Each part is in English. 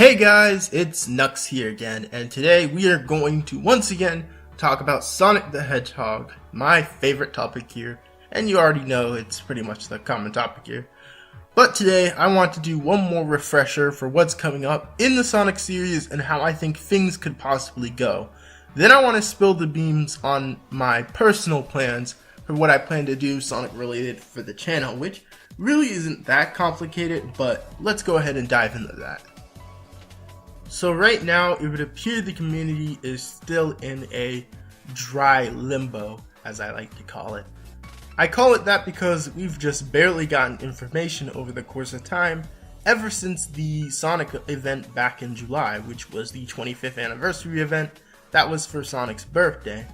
Hey guys, it's Nux here again, and today we are going to once again talk about Sonic the Hedgehog, my favorite topic here, and you already know it's pretty much the common topic here. But today I want to do one more refresher for what's coming up in the Sonic series and how I think things could possibly go. Then I want to spill the beans on my personal plans for what I plan to do Sonic related for the channel, which really isn't that complicated, but let's go ahead and dive into that. So right now, it would appear the community is still in a dry limbo, as I like to call it. I call it that because we've just barely gotten information over the course of time ever since the Sonic event back in July, which was the 25th anniversary event that was for Sonic's birthday.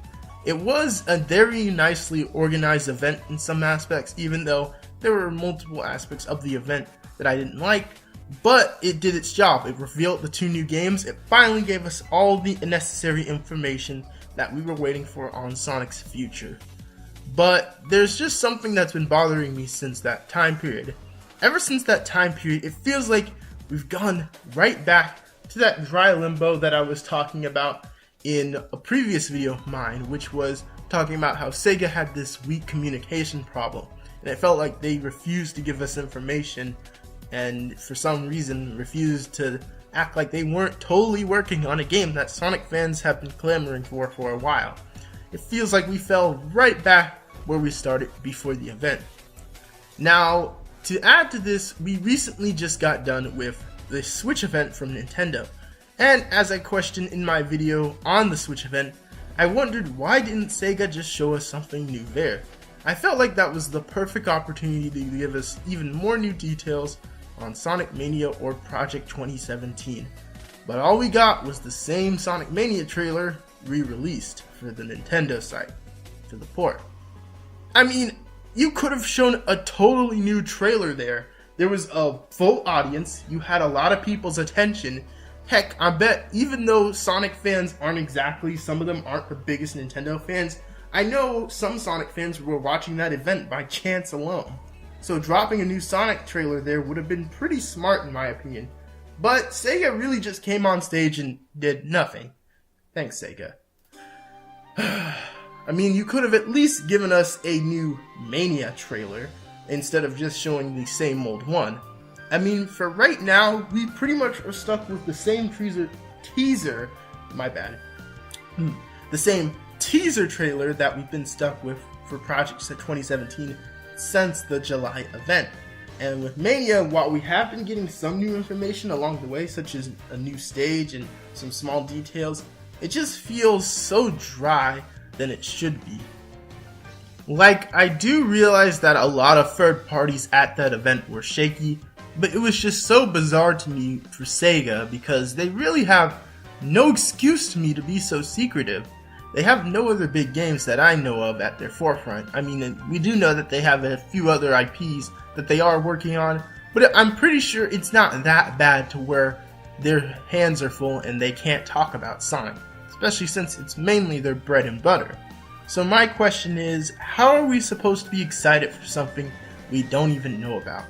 It was a very nicely organized event in some aspects, even though there were multiple aspects of the event that I didn't like. But it did its job. It revealed the 2 new games. It finally gave us all the necessary information that we were waiting for on Sonic's future. But there's just something that's been bothering me since that time period. Ever since that time period, it feels like we've gone right back to that dry limbo that I was talking about in a previous video of mine, which was talking about how Sega had this weak communication problem. And it felt like they refused to give us information and for some reason refused to act like they weren't totally working on a game that Sonic fans have been clamoring for a while. It feels like we fell right back where we started before the event. Now, to add to this, we recently just got done with the Switch event from Nintendo. And as I questioned in my video on the Switch event, I wondered why didn't Sega just show us something new there? I felt like that was the perfect opportunity to give us even more new details on Sonic Mania or Project 2017. But all we got was the same Sonic Mania trailer re-released for the Nintendo site, for the port. I mean, you could have shown a totally new trailer there. There was a full audience, you had a lot of people's attention. Heck, I bet even though Sonic fans aren't exactly, some of them aren't the biggest Nintendo fans, I know some Sonic fans were watching that event by chance alone. So dropping a new Sonic trailer there would have been pretty smart in my opinion. But Sega really just came on stage and did nothing. Thanks, Sega. I mean, you could have at least given us a new Mania trailer instead of just showing the same old one. I mean, for right now, we pretty much are stuck with the same teaser, the same teaser trailer that we've been stuck with for Project 2017 since the July event. And with Mania, while we have been getting some new information along the way, such as a new stage and some small details, it just feels so dry than it should be. Like, I do realize that a lot of third parties at that event were shaky, but it was just so bizarre to me for Sega because they really have no excuse to me to be so secretive. They have no other big games that I know of at their forefront. I mean, we do know that they have a few other IPs that they are working on, but I'm pretty sure it's not that bad to where their hands are full and they can't talk about Sonic, especially since it's mainly their bread and butter. So my question is, how are we supposed to be excited for something we don't even know about?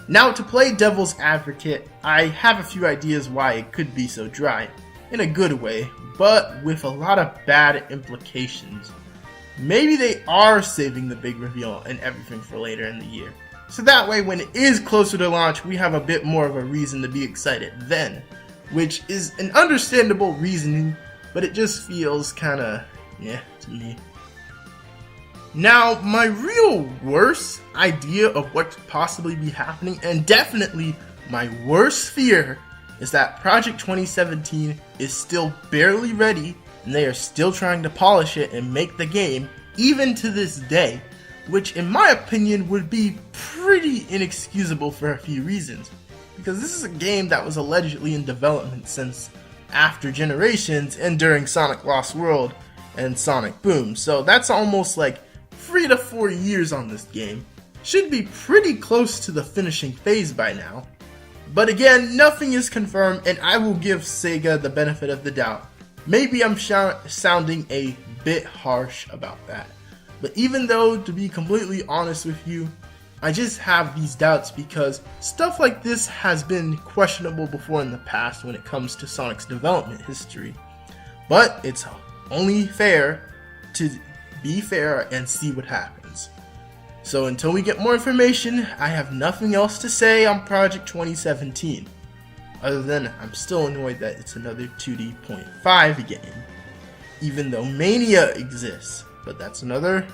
Now, to play devil's advocate, I have a few ideas why it could be so dry, in a good way, but with a lot of bad implications. Maybe they are saving the big reveal and everything for later in the year. So that way, when it is closer to launch, we have a bit more of a reason to be excited then. Which is an understandable reasoning, but it just feels kinda, to me. Now, my real worst idea of what could possibly be happening, and definitely my worst fear, is that Project 2017 is still barely ready and they are still trying to polish it and make the game even to this day, which in my opinion would be pretty inexcusable for a few reasons, because this is a game that was allegedly in development since after Generations and during Sonic Lost World and Sonic Boom, so that's almost like 3 to 4 years on this game. Should be pretty close to the finishing phase by now. But again, nothing is confirmed, and I will give Sega the benefit of the doubt. Maybe I'm sounding a bit harsh about that. But even though, to be completely honest with you, I just have these doubts because stuff like this has been questionable before in the past when it comes to Sonic's development history. But it's only fair to be fair and see what happens. So until we get more information, I have nothing else to say on Project 2017. Other than I'm still annoyed that it's another 2D.5 game, even though Mania exists, but that's another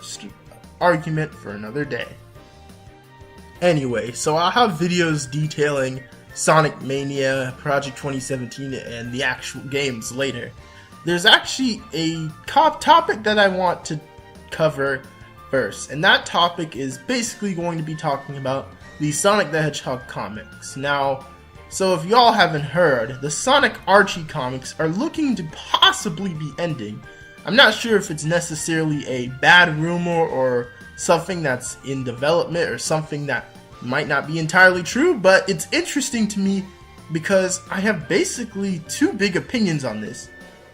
argument for another day. Anyway, so I'll have videos detailing Sonic Mania, Project 2017, and the actual games later. There's actually a topic that I want to cover first, and that topic is basically going to be talking about the Sonic the Hedgehog comics. Now, so if y'all haven't heard, the Sonic Archie comics are looking to possibly be ending. I'm not sure if it's necessarily a bad rumor or something that's in development or something that might not be entirely true, but it's interesting to me because I have basically two big opinions on this.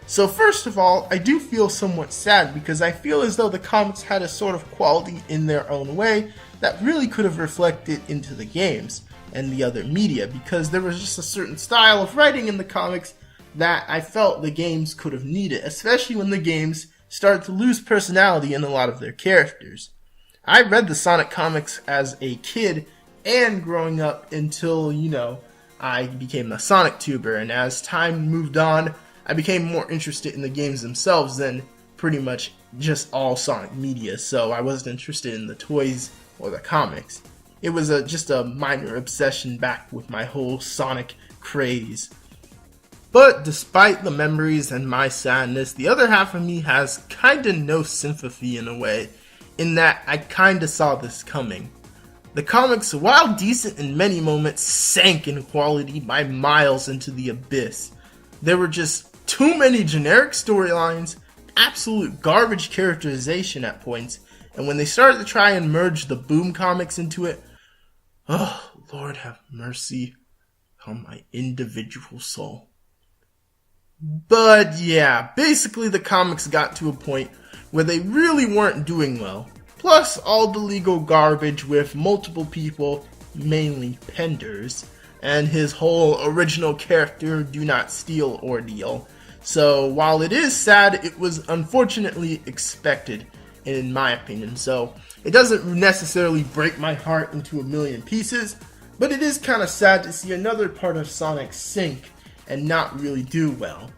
So first of all, I do feel somewhat sad because I feel as though the comics had a sort of quality in their own way that really could have reflected into the games and the other media, because there was just a certain style of writing in the comics that I felt the games could have needed, especially when the games started to lose personality in a lot of their characters. I read the Sonic comics as a kid and growing up until, I became a Sonic tuber, and as time moved on, I became more interested in the games themselves than pretty much just all Sonic media, so I wasn't interested in the toys or the comics. It was just a minor obsession back with my whole Sonic craze. But despite the memories and my sadness, the other half of me has kinda no sympathy in a way, in that I kinda saw this coming. The comics, while decent in many moments, sank in quality by miles into the abyss. There were just too many generic storylines, absolute garbage characterization at points, and when they started to try and merge the Boom comics into it, oh, Lord have mercy on my individual soul. But yeah, basically the comics got to a point where they really weren't doing well. Plus all the legal garbage with multiple people, mainly Penders, and his whole original character do not steal ordeal. So while it is sad, it was unfortunately expected, in my opinion. So it doesn't necessarily break my heart into a million pieces, but it is kind of sad to see another part of Sonic sink and not really do well.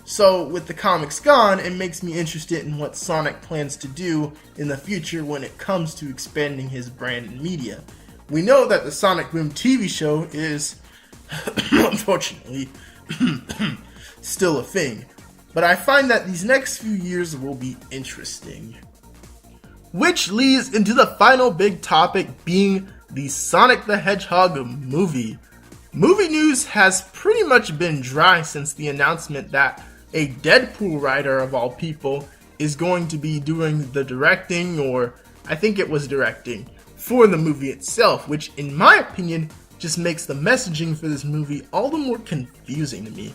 So with the comics gone, it makes me interested in what Sonic plans to do in the future when it comes to expanding his brand and media. We know that the Sonic Boom TV show is, unfortunately, still a thing, but I find that these next few years will be interesting. Which leads into the final big topic, being the Sonic the Hedgehog movie. Movie news has pretty much been dry since the announcement that a Deadpool writer, of all people, is going to be doing the directing, or I think it was directing, for the movie itself, which in my opinion just makes the messaging for this movie all the more confusing to me.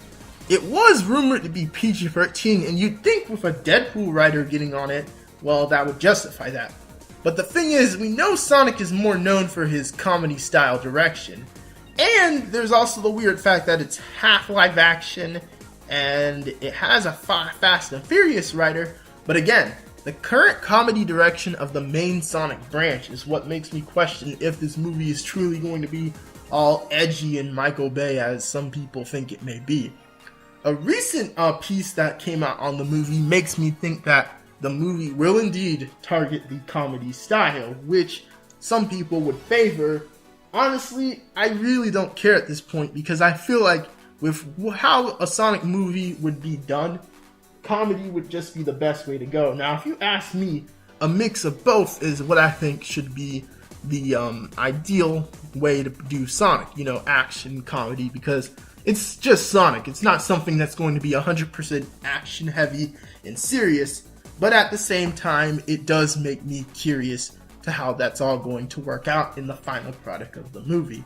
It was rumored to be PG-13, and you'd think with a Deadpool writer getting on it, well, that would justify that. But the thing is, we know Sonic is more known for his comedy-style direction. And there's also the weird fact that it's half live action, and it has a Fast and Furious writer, but again, the current comedy direction of the main Sonic branch is what makes me question if this movie is truly going to be all edgy and Michael Bay as some people think it may be. A recent piece that came out on the movie makes me think that the movie will indeed target the comedy style, which some people would favor. Honestly, I really don't care at this point because I feel like with how a Sonic movie would be done, comedy would just be the best way to go. Now, if you ask me, a mix of both is what I think should be the ideal way to do Sonic, action, comedy, because it's just Sonic. It's not something that's going to be 100% action heavy and serious, but at the same time, it does make me curious to how that's all going to work out in the final product of the movie.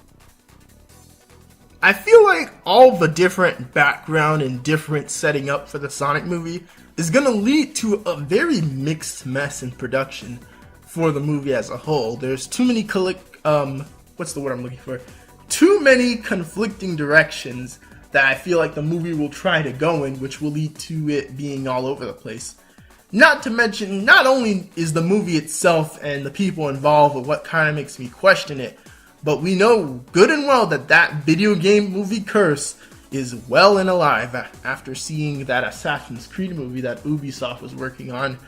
I feel like all the different background and different setting up for the Sonic movie is going to lead to a very mixed mess in production. for the movie as a whole. There's too many what's the word I'm looking for? Too many conflicting directions that I feel like the movie will try to go in, which will lead to it being all over the place. Not to mention, not only is the movie itself and the people involved what kind of makes me question it, but we know good and well that that video game movie curse is well and alive after seeing that Assassin's Creed movie that Ubisoft was working on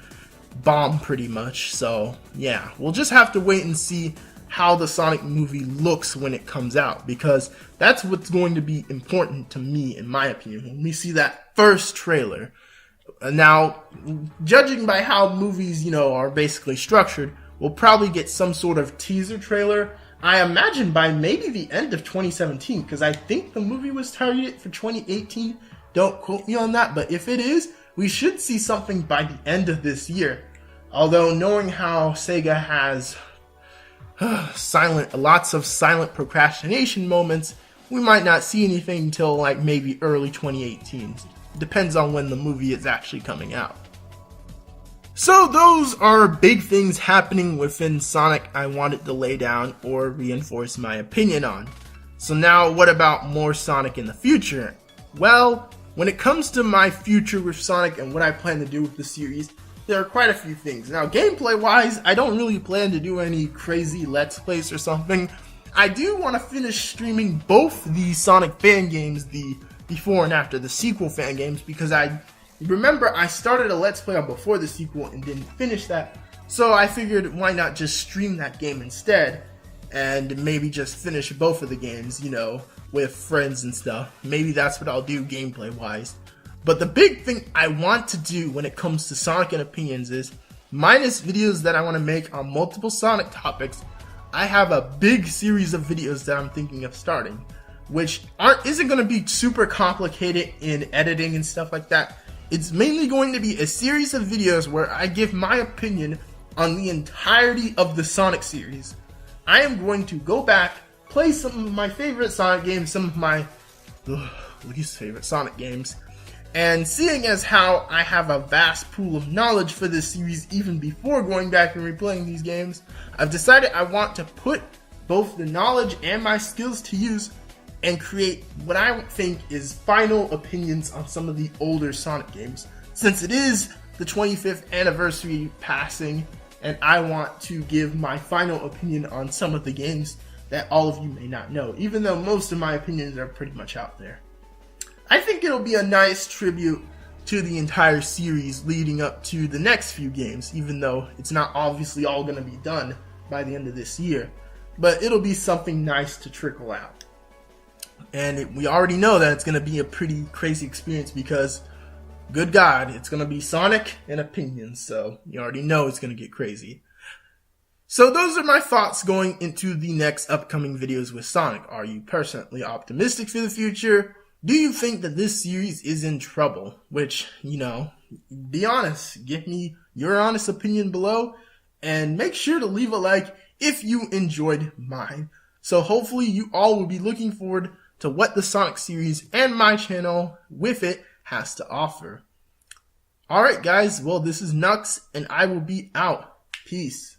bomb pretty much. So yeah, we'll just have to wait and see how the Sonic movie looks when it comes out, because that's what's going to be important to me, in my opinion, when we see that first trailer. Now, judging by how movies, are basically structured, we'll probably get some sort of teaser trailer, I imagine by maybe the end of 2017, because I think the movie was targeted for 2018. Don't quote me on that, but if it is, we should see something by the end of this year. Although, knowing how Sega has lots of silent procrastination moments, we might not see anything until like maybe early 2018. Depends on when the movie is actually coming out. So those are big things happening within Sonic I wanted to lay down or reinforce my opinion on. So now what about more Sonic in the future? Well, when it comes to my future with Sonic and what I plan to do with the series, there are quite a few things. Now, gameplay-wise, I don't really plan to do any crazy Let's Plays or something. I do want to finish streaming both the Sonic fan games, the before and after the sequel fan games, because I remember I started a Let's Play on before the sequel and didn't finish that. So I figured, why not just stream that game instead, and maybe just finish both of the games, with friends and stuff. Maybe that's what I'll do gameplay-wise. But the big thing I want to do when it comes to Sonic and opinions is, minus videos that I want to make on multiple Sonic topics, I have a big series of videos that I'm thinking of starting, which isn't going to be super complicated in editing and stuff like that. It's mainly going to be a series of videos where I give my opinion on the entirety of the Sonic series. I am going to go back, play some of my favorite Sonic games, some of my least favorite Sonic games, and seeing as how I have a vast pool of knowledge for this series even before going back and replaying these games, I've decided I want to put both the knowledge and my skills to use and create what I think is final opinions on some of the older Sonic games, since it is the 25th anniversary passing, and I want to give my final opinion on some of the games that all of you may not know, even though most of my opinions are pretty much out there. I think it'll be a nice tribute to the entire series leading up to the next few games, even though it's not obviously all going to be done by the end of this year. But it'll be something nice to trickle out. And we already know that it's going to be a pretty crazy experience because, good God, it's going to be Sonic and opinions, so you already know it's going to get crazy. So those are my thoughts going into the next upcoming videos with Sonic. Are you personally optimistic for the future? Do you think that this series is in trouble? Which, be honest. Give me your honest opinion below. And make sure to leave a like if you enjoyed mine. So hopefully you all will be looking forward to what the Sonic series and my channel with it has to offer. Alright guys, well this is Nux and I will be out. Peace.